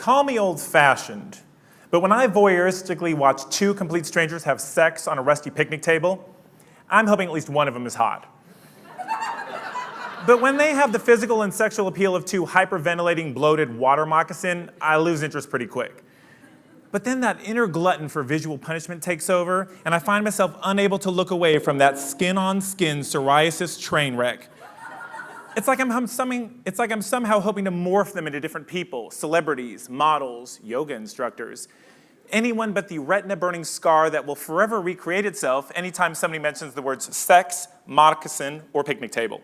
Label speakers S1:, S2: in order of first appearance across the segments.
S1: Call me old-fashioned, but when I voyeuristically watch two complete strangers have sex on a rusty picnic table, I'm hoping at least one of them is hot. But when they have the physical and sexual appeal of two hyperventilating, bloated water moccasin, I lose interest pretty quick. But then that inner glutton for visual punishment takes over, and I find myself unable to look away from that skin-on-skin psoriasis train wreck. It's like I'm somehow hoping to morph them into different people, celebrities, models, yoga instructors. Anyone but the retina-burning scar that will forever recreate itself anytime somebody mentions the words sex, moccasin, or picnic table.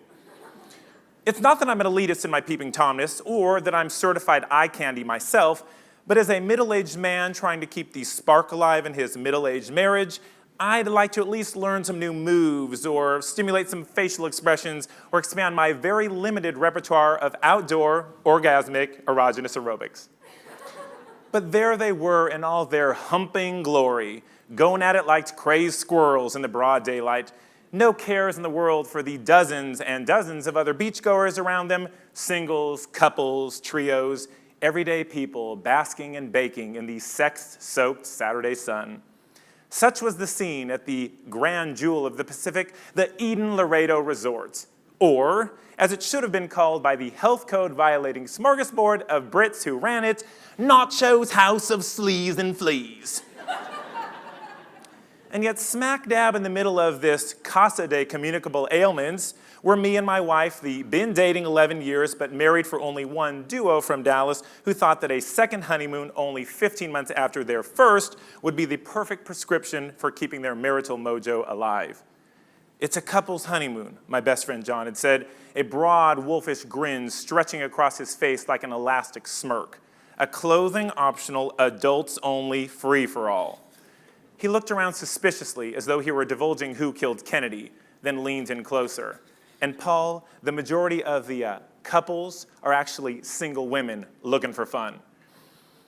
S1: It's not that I'm an elitist in my peeping Tomness, or that I'm certified eye candy myself, but as a middle-aged man trying to keep the spark alive in his middle-aged marriage, I'd like to at least learn some new moves, or stimulate some facial expressions, or expand my very limited repertoire of outdoor, orgasmic, erogenous aerobics. But there they were in all their humping glory, going at it like crazed squirrels in the broad daylight. No cares in the world for the dozens and dozens of other beachgoers around them, singles, couples, trios, everyday people basking and baking in the sex-soaked Saturday sun. Such was the scene at the grand jewel of the Pacific, the Eden Laredo Resort, or, as it should have been called by the health code violating smorgasbord of Brits who ran it, Nacho's House of Sleaze and Fleas. And yet smack dab in the middle of this casa de communicable ailments were me and my wife, the been dating 11 years but married for only one duo from Dallas who thought that a second honeymoon only 15 months after their first would be the perfect prescription for keeping their marital mojo alive. It's a couple's honeymoon, my best friend John had said, a broad wolfish grin stretching across his face like an elastic smirk, a clothing-optional, adults-only free-for-all. He looked around suspiciously as though he were divulging who killed Kennedy, then leaned in closer. And Paul, the majority of the couples are actually single women looking for fun.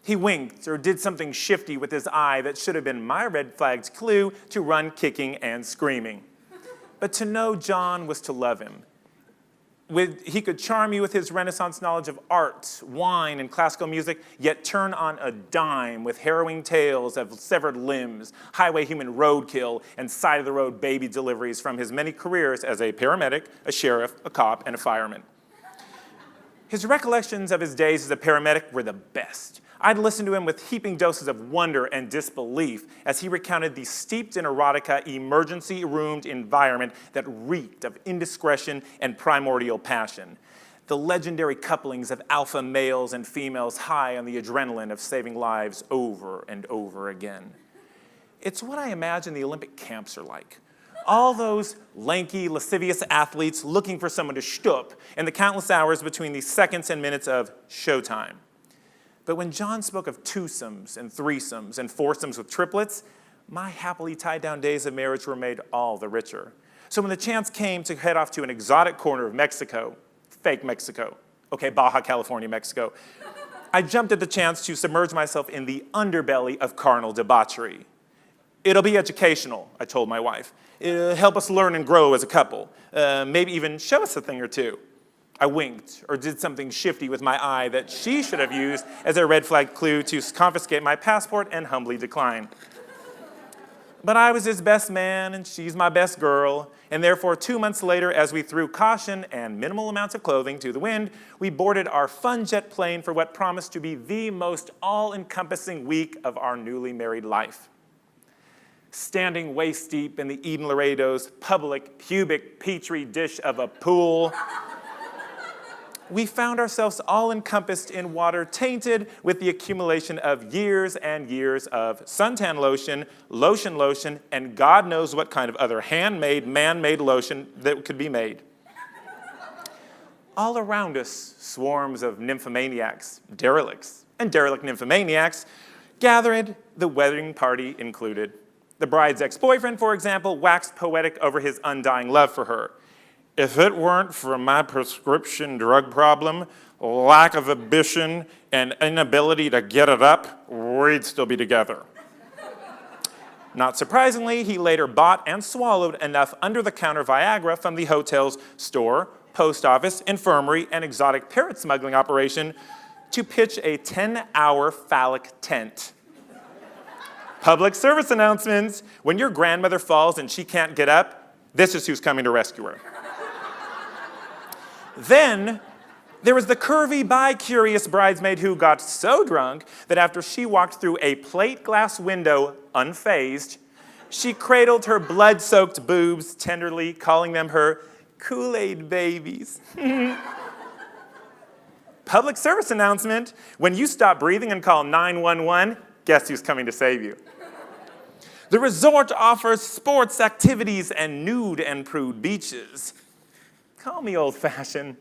S1: He winked or did something shifty with his eye that should have been my red flag's clue to run kicking and screaming. But to know John was to love him. He could charm you with his Renaissance knowledge of art, wine, and classical music, yet turn on a dime with harrowing tales of severed limbs, highway human roadkill, and side-of-the-road baby deliveries from his many careers as a paramedic, a sheriff, a cop, and a fireman. His recollections of his days as a paramedic were the best. I'd listen to him with heaping doses of wonder and disbelief as he recounted the steeped in erotica, emergency-roomed environment that reeked of indiscretion and primordial passion. The legendary couplings of alpha males and females high on the adrenaline of saving lives over and over again. It's what I imagine the Olympic camps are like. All those lanky, lascivious athletes looking for someone to shtup in the countless hours between the seconds and minutes of showtime. But when John spoke of twosomes and threesomes and foursomes with triplets, my happily tied down days of marriage were made all the richer. So when the chance came to head off to an exotic corner of Mexico, fake Mexico, okay, Baja California, Mexico, I jumped at the chance to submerge myself in the underbelly of carnal debauchery. It'll be educational, I told my wife. It'll help us learn and grow as a couple, maybe even show us a thing or two. I winked or did something shifty with my eye that she should have used as a red flag clue to confiscate my passport and humbly decline. But I was his best man and she's my best girl, and therefore 2 months later, as we threw caution and minimal amounts of clothing to the wind, we boarded our fun jet plane for what promised to be the most all-encompassing week of our newly married life. Standing waist deep in the Eden Laredo's public pubic petri dish of a pool, we found ourselves all encompassed in water tainted with the accumulation of years and years of suntan lotion, and God knows what kind of other handmade, man-made lotion that could be made. All around us, swarms of nymphomaniacs, derelicts, and derelict nymphomaniacs gathered, the wedding party included. The bride's ex-boyfriend, for example, waxed poetic over his undying love for her. If it weren't for my prescription drug problem, lack of ambition, and inability to get it up, we'd still be together. Not surprisingly, he later bought and swallowed enough under-the-counter Viagra from the hotel's store, post office, infirmary, and exotic parrot smuggling operation to pitch a 10-hour phallic tent. Public service announcements. When your grandmother falls and she can't get up, this is who's coming to rescue her. Then there was the curvy, bi-curious bridesmaid who got so drunk that after she walked through a plate glass window unfazed, she cradled her blood-soaked boobs tenderly, calling them her Kool-Aid babies. Public service announcement. When you stop breathing and call 911, guess who's coming to save you? The resort offers sports activities and nude and prude beaches. Call me old-fashioned,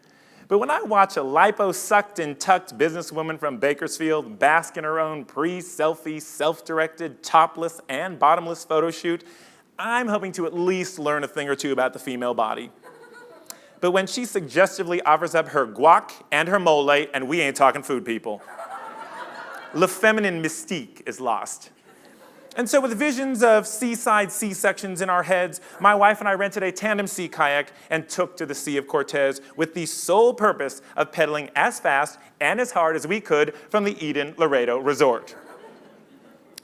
S1: but when I watch a lipo-sucked and tucked businesswoman from Bakersfield bask in her own pre-selfie, self-directed, topless, and bottomless photo shoot, I'm hoping to at least learn a thing or two about the female body. But when she suggestively offers up her guac and her mole, and we ain't talking food, people, the feminine mystique is lost. And so with visions of seaside C-sections in our heads, my wife and I rented a tandem sea kayak and took to the Sea of Cortez with the sole purpose of pedaling as fast and as hard as we could from the Eden Laredo Resort.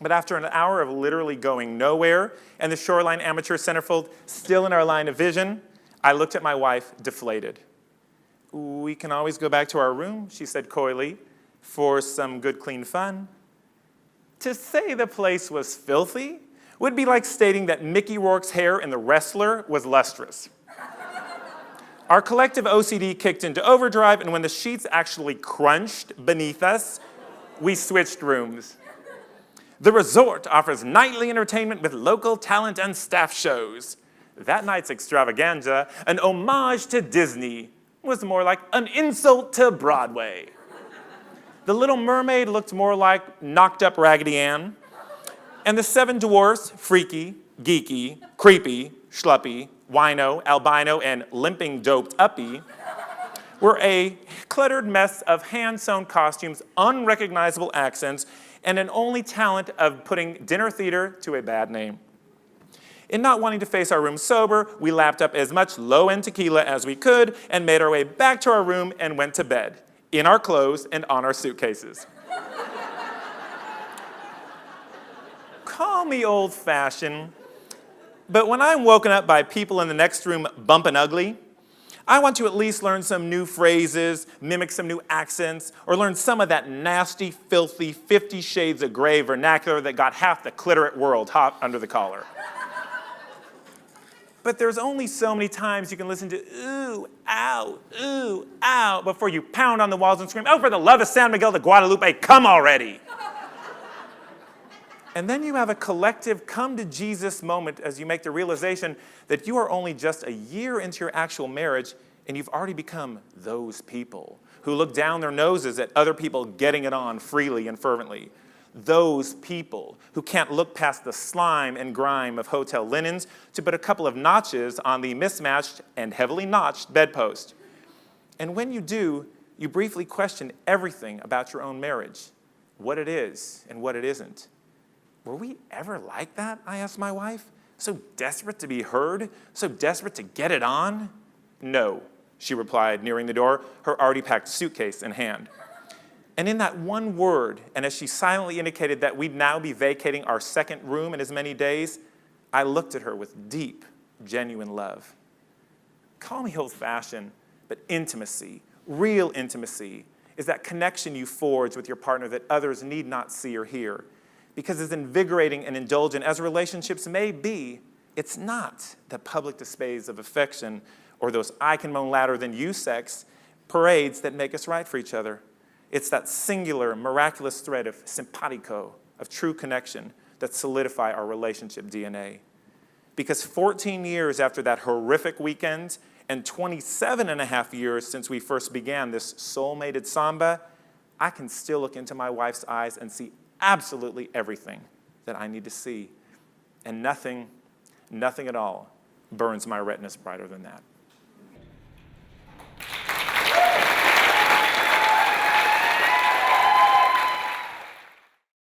S1: But after an hour of literally going nowhere and the Shoreline Amateur Centerfold still in our line of vision, I looked at my wife, deflated. "We can always go back to our room," she said coyly, "for some good, clean fun." To say the place was filthy would be like stating that Mickey Rourke's hair in The Wrestler was lustrous. Our collective OCD kicked into overdrive, and when the sheets actually crunched beneath us, we switched rooms. The resort offers nightly entertainment with local talent and staff shows. That night's extravaganza, an homage to Disney, was more like an insult to Broadway. The Little Mermaid looked more like knocked up Raggedy Ann. And the Seven Dwarfs, freaky, geeky, creepy, schluppy, wino, albino, and limping doped uppy, were a cluttered mess of hand-sewn costumes, unrecognizable accents, and an only talent of putting dinner theater to a bad name. In not wanting to face our room sober, we lapped up as much low-end tequila as we could and made our way back to our room and went to bed, in our clothes and on our suitcases. Call me old-fashioned, but when I'm woken up by people in the next room bumping ugly, I want to at least learn some new phrases, mimic some new accents, or learn some of that nasty, filthy 50 Shades of Grey vernacular that got half the clitorate world hot under the collar. But there's only so many times you can listen to ooh, ow, before you pound on the walls and scream, "Oh, for the love of San Miguel de Guadalupe, come already!" And then you have a collective come-to-Jesus moment as you make the realization that you are only just a year into your actual marriage and you've already become those people who look down their noses at other people getting it on freely and fervently. Those people who can't look past the slime and grime of hotel linens to put a couple of notches on the mismatched and heavily notched bedpost. And when you do, you briefly question everything about your own marriage, what it is and what it isn't. Were we ever like that? I asked my wife. So desperate to be heard? So desperate to get it on? No, she replied, nearing the door, her already packed suitcase in hand. And in that one word, and as she silently indicated that we'd now be vacating our second room in as many days, I looked at her with deep, genuine love. Call me old-fashioned, but intimacy, real intimacy, is that connection you forge with your partner that others need not see or hear. Because as invigorating and indulgent as relationships may be, it's not the public displays of affection or those "I can moan louder than you" sex parades that make us right for each other. It's that singular, miraculous thread of simpatico, of true connection, that solidify our relationship DNA. Because 14 years after that horrific weekend and 27 and a half years since we first began this soul-mated samba, I can still look into my wife's eyes and see absolutely everything that I need to see. And nothing at all burns my retinas brighter than that.